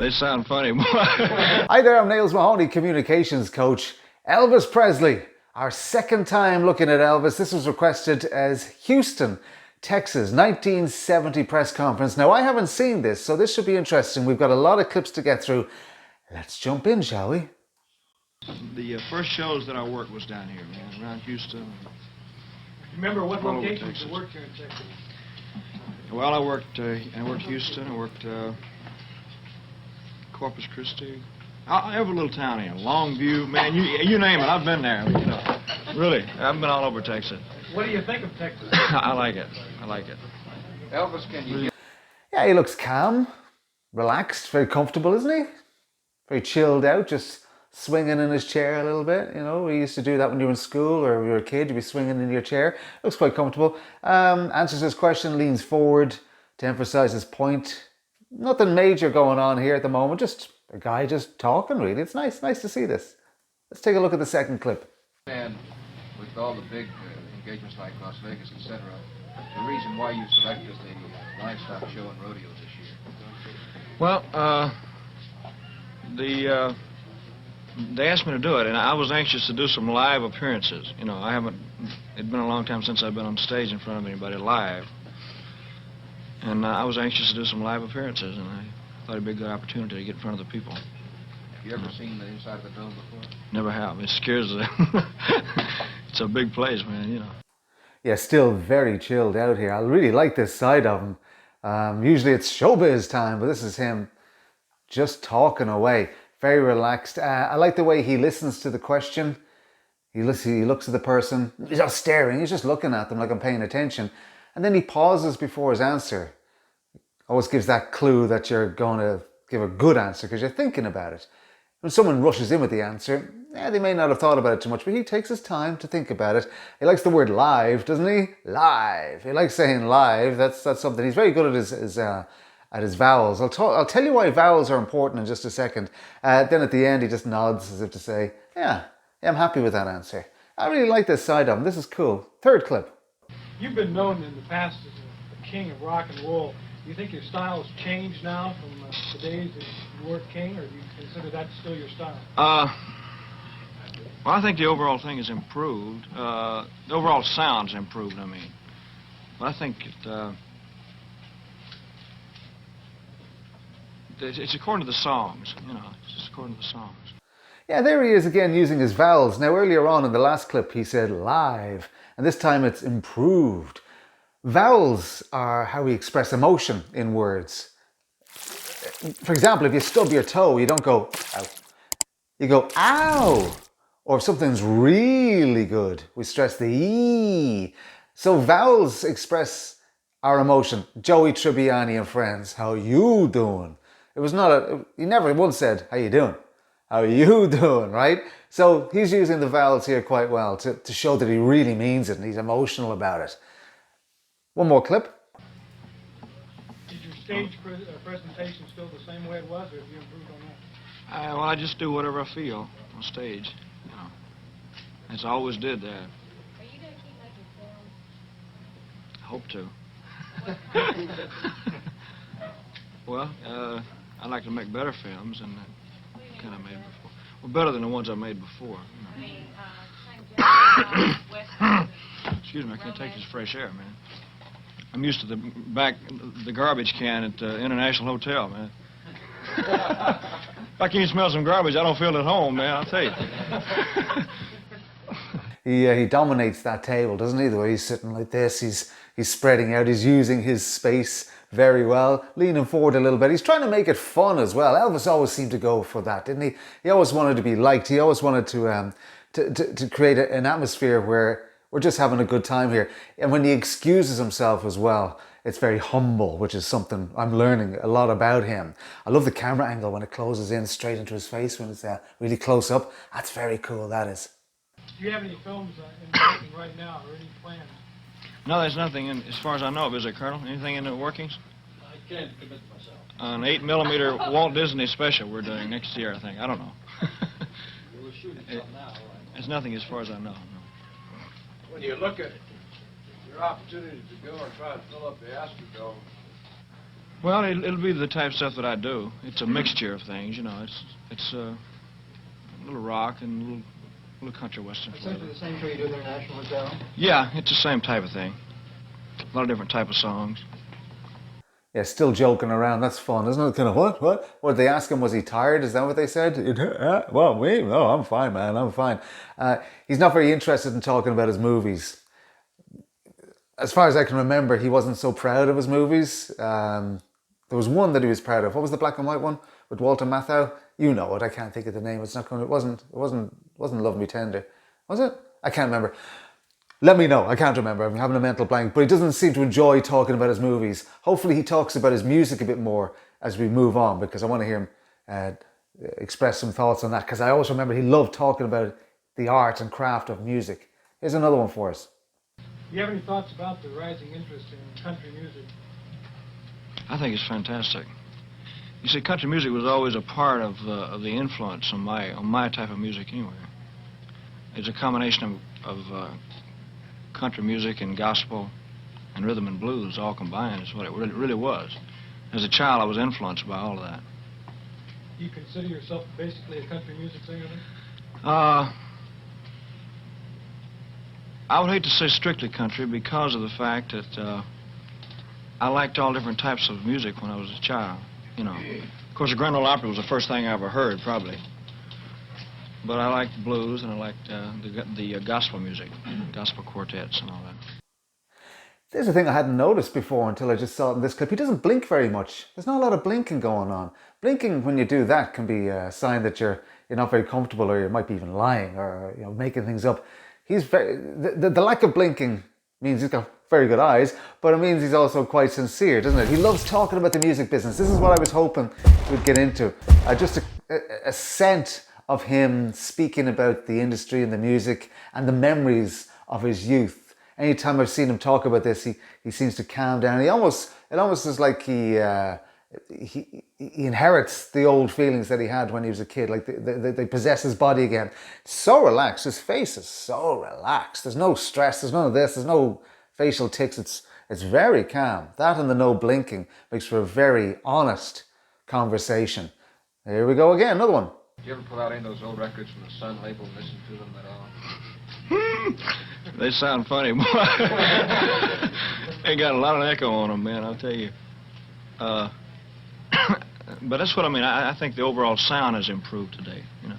They sound funny. Hi there, I'm Niels Mahoney, communications coach. Elvis Presley, our second time looking at Elvis. This was requested as Houston, Texas, 1970 press conference. Now, I haven't seen this, so this should be interesting. We've got a lot of clips to get through. Let's jump in, shall we? The first shows that I worked was down here, man, around Houston. Remember what locations you worked here in Texas? Well, I worked Houston. I worked Corpus Christi. Every little town here, Longview, man. You name it, I've been there. You know, really, I've been all over Texas. What do you think of Texas? I like it. I like it. Elvis, can you? Yeah, he looks calm, relaxed, very comfortable, isn't he? Very chilled out, just swinging in his chair a little bit. You know, we used to do that when you were in school or you were a kid. You'd be swinging in your chair. Looks quite comfortable. Answers his question, leans forward to emphasize his point. Nothing major going on here at the moment. Just a guy just talking, really. It's nice to see this. Let's take a look at the second clip. And with all the big engagements like Las Vegas, etc., the reason why you selected the livestock show and rodeo this year? Well, they asked me to do it, and I was anxious to do some live appearances. You know, it'd been a long time since I've been on stage in front of anybody live. And I was anxious to do some live appearances, and I thought it'd be a good opportunity to get in front of the people. Have you ever seen the inside of the dome before? Never have. It scares them. It's a big place, man, you know. Yeah, still very chilled out here. I really like this side of him. Usually it's showbiz time, but this is him just talking away. Very relaxed. I like the way he listens to the question. He looks at the person. He's not staring. He's just looking at them like I'm paying attention. And then he pauses before his answer. Always gives that clue that you're going to give a good answer because you're thinking about it. When someone rushes in with the answer, they may not have thought about it too much, but he takes his time to think about it. He likes the word live, doesn't he? Live. He likes saying live. That's something. He's very good at his vowels. I'll tell you why vowels are important in just a second. Then at the end, he just nods as if to say, yeah, I'm happy with that answer. I really like this side of him. This is cool. Third clip. You've been known in the past as a king of rock and roll. Do you think your style has changed now from the days that you were king, or do you consider that still your style? Well, I think the overall thing has improved. The overall sound's improved, I mean. But I think it's according to the songs, you know. It's just according to the songs. Yeah, there he is again using his vowels. Now, earlier on in the last clip, he said live, and this time it's improved. Vowels are how we express emotion in words. For example, if you stub your toe, you don't go, ow. You go, ow. Or if something's really good, we stress the E. So vowels express our emotion. Joey Tribbiani and Friends, how you doing? It was not he never once said, how you doing? How you doing, right? So he's using the vowels here quite well to show that he really means it and he's emotional about it. One more clip. Is your stage presentation still the same way it was, or have you improved on that? Well, I just do whatever I feel on stage, you know. As I always did that. Are you going to keep making films? I hope to. Well, I like to make better films than the kind I made before. Well, better than the ones I made before. You know. Excuse me, I can't take this fresh air, man. I'm used to the garbage can at the International Hotel, man. If I can't smell some garbage, I don't feel at home, man, I'll tell you. He dominates that table, doesn't he? The way he's sitting like this, he's spreading out, he's using his space very well, leaning forward a little bit. He's trying to make it fun as well. Elvis always seemed to go for that, didn't he? He always wanted to be liked. He always wanted to create an atmosphere where we're just having a good time here. And when he excuses himself as well, it's very humble, which is something I'm learning a lot about him. I love the camera angle when it closes in straight into his face when it's really close up. That's very cool, that is. Do you have any films in the making right now, or any plans? No, there's nothing in, as far as I know, is there, Colonel? Anything in the workings? I can't commit myself. An 8mm Walt Disney special we're doing next year, I think. I don't know. We're shooting something now, right? There's nothing as far as I know. No. When you look at your opportunity to go and try to fill up the Astrodome, Well, it'll be the type of stuff that I do. It's a mixture of things, you know. It's a little rock and a little country western flavor. Essentially the same show you do at the National Hotel? Yeah, it's the same type of thing. A lot of different type of songs. Yeah, still joking around. That's fun, isn't it? Kind of what? What did they ask him? Was he tired? Is that what they said? Well, no, I'm fine, man. I'm fine. He's not very interested in talking about his movies. As far as I can remember, he wasn't so proud of his movies. There was one that he was proud of. What was the black and white one with Walter Matthau? You know it. I can't think of the name. It's not going. It wasn't Love Me Tender, was it? I can't remember. Let me know. I can't remember. I'm having a mental blank. But he doesn't seem to enjoy talking about his movies. Hopefully he talks about his music a bit more as we move on, because I want to hear him express some thoughts on that, because I always remember he loved talking about the art and craft of music. Here's another one for us. Do you have any thoughts about the rising interest in country music? I think it's fantastic. You see, country music was always a part of the influence on my type of music anyway. It's a combination of country music and gospel and rhythm and blues all combined is what it really was. As a child, I was influenced by all of that. Do you consider yourself basically a country music singer then? I would hate to say strictly country because of the fact that I liked all different types of music when I was a child, you know. Of course, the Grand Ole Opry was the first thing I ever heard, probably. But I liked blues and I liked the gospel music, gospel quartets and all that. There's a thing I hadn't noticed before until I just saw it in this clip. He doesn't blink very much. There's not a lot of blinking going on. Blinking, when you do that, can be a sign that you're not very comfortable, or you might be even lying, or making things up. He's very the lack of blinking means he's got very good eyes, but it means he's also quite sincere, doesn't it? He loves talking about the music business. This is what I was hoping we'd get into. Just a scent of him speaking about the industry and the music and the memories of his youth. Anytime I've seen him talk about this, he seems to calm down. It almost is like he inherits the old feelings that he had when he was a kid, like they possess his body again. So relaxed. His face is so relaxed. There's no stress. There's none of this. There's no facial tics. It's very calm. That and the no blinking makes for a very honest conversation. Here we go again. Another one. Did you ever pull out any of those old records from the Sun label and listen to them at all? They sound funny, boy. They got a lot of echo on them, man, I'll tell you. But that's what I mean. I think the overall sound has improved today, you know.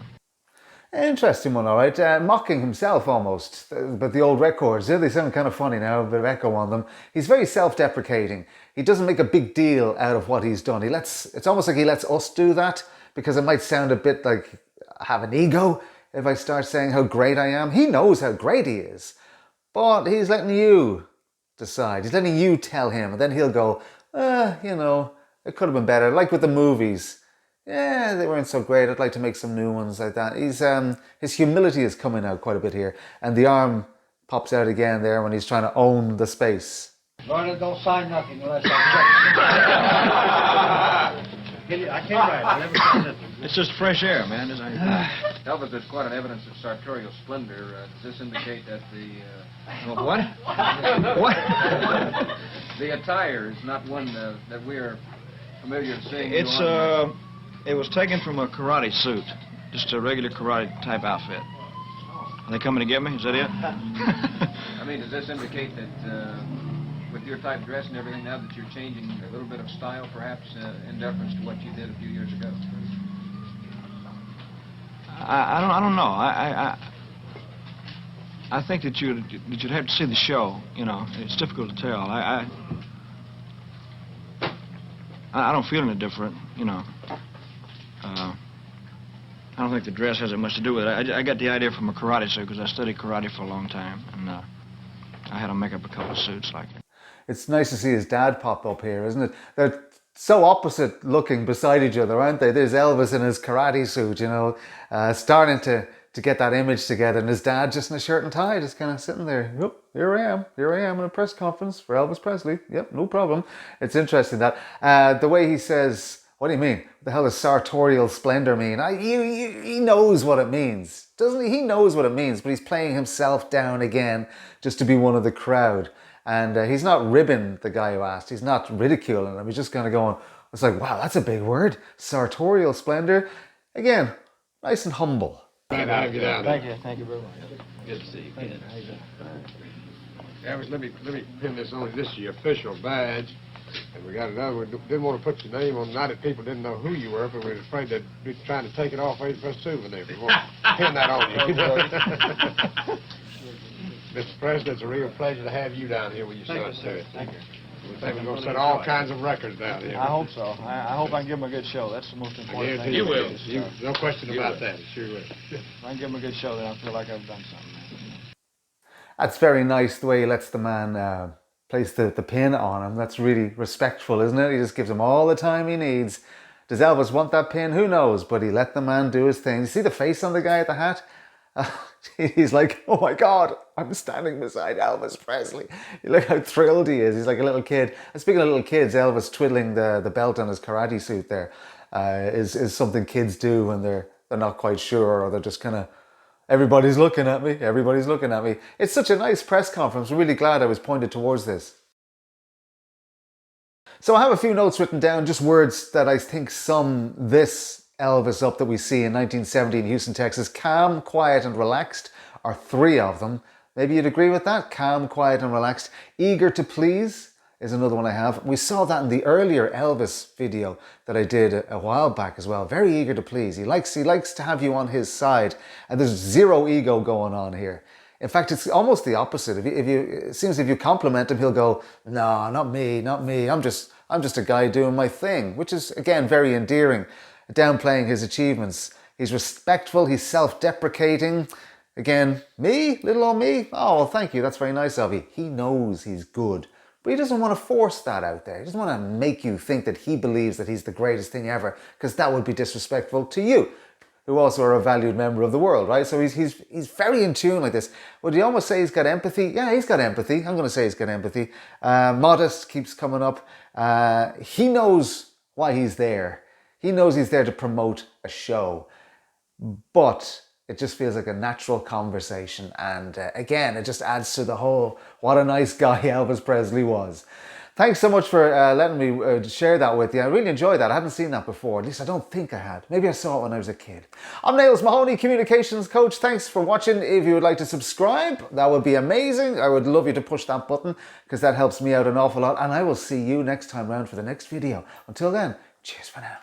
Interesting one, all right. Mocking himself almost, but the old records, they sound kind of funny now, a bit of echo on them. He's very self-deprecating. He doesn't make a big deal out of what he's done. It's almost like he lets us do that, because it might sound a bit like I have an ego if I start saying how great I am. He knows how great he is, but he's letting you decide. He's letting you tell him, and then he'll go, it could have been better. Like with the movies. Yeah, they weren't so great. I'd like to make some new ones like that. His humility is coming out quite a bit here, and the arm pops out again there when he's trying to own the space. Lorna, don't sign nothing unless I check. I can't write. I never signed nothing. It's just fresh air, man. Elvis, there's quite an evidence of sartorial splendor. Does this indicate that What? What? the attire is not one that we're familiar with seeing? It was taken from a karate suit, just a regular karate type outfit. Are they coming to get me? Is that it? I mean, does this indicate that with your type dress and everything now that you're changing a little bit of style, perhaps, in deference to what you did a few years ago? I don't know. I think that you'd have to see the show. You know, it's difficult to tell. I don't feel any different. You know. I don't think the dress has that much to do with it. I got the idea from a karate suit because I studied karate for a long time, and I had to make up a couple of suits like it. It's nice to see his dad pop up here, isn't it? They're so opposite looking beside each other, aren't they? There's Elvis in his karate suit, starting to get that image together, and his dad just in a shirt and tie, just kind of sitting there. Yep, here I am in a press conference for Elvis Presley. Yep, no problem. It's interesting that the way he says, what do you mean? What the hell does sartorial splendor mean? He knows what it means, doesn't he? He knows what it means, but he's playing himself down again just to be one of the crowd. And he's not ribbing the guy who asked. He's not ridiculing him. He's just kind of going, it's like, wow, that's a big word. Sartorial splendor. Again, nice and humble. Thank you very much. Good to see you, Ken. Elvis, let me pin this on. This is your official badge. And we got another one. Didn't want to put your name on. Not that people didn't know who you were, but we were afraid they'd be trying to take it off for a souvenir. We want to pin that on you. Mr. President, it's a real pleasure to have you down here with your son, sir. Thank you. We think we're going to set all kinds of records down here. I hope so. I hope I can give him a good show. That's the most I important thing. guarantee you will. No question about that. It sure will. If I can give him a good show, then I feel like I've done something. That's very nice the way he lets the man place the pin on him. That's really respectful, isn't it? He just gives him all the time he needs. Does Elvis want that pin? Who knows? But he let the man do his thing. You see the face on the guy at the hat? He's like, oh my God, I'm standing beside Elvis Presley. You look how thrilled he is. He's like a little kid. And speaking of little kids, Elvis twiddling the belt on his karate suit there is something kids do when they're not quite sure, or they're just kind of, everybody's looking at me, everybody's looking at me. It's such a nice press conference. I'm really glad I was pointed towards this. So I have a few notes written down, just words that I think sum this Elvis up that we see in 1970 in Houston, Texas. Calm, quiet and relaxed are three of them. Maybe you'd agree with that? Calm, quiet and relaxed. Eager to please is another one I have. We saw that in the earlier Elvis video that I did a while back as well. Very eager to please. He likes to have you on his side, and there's zero ego going on here. In fact, it's almost the opposite. It seems if you compliment him, he'll go, no, not me, not me. I'm just a guy doing my thing, which is, again, very endearing. Downplaying his achievements. He's respectful, he's self-deprecating. Again, me? Little old me? Oh, well, thank you, that's very nice of you. He knows he's good, but he doesn't want to force that out there. He doesn't want to make you think that he believes that he's the greatest thing ever, because that would be disrespectful to you, who also are a valued member of the world, right? So he's very in tune like this. Would you almost say he's got empathy? Yeah, he's got empathy. I'm going to say he's got empathy. Modest keeps coming up. He knows why he's there. He knows he's there to promote a show, but it just feels like a natural conversation. And again, it just adds to the whole, what a nice guy Elvis Presley was. Thanks so much for letting me share that with you. I really enjoyed that. I hadn't seen that before. At least I don't think I had. Maybe I saw it when I was a kid. I'm Nails Mahoney, Communications Coach. Thanks for watching. If you would like to subscribe, that would be amazing. I would love you to push that button, because that helps me out an awful lot. And I will see you next time round for the next video. Until then, cheers for now.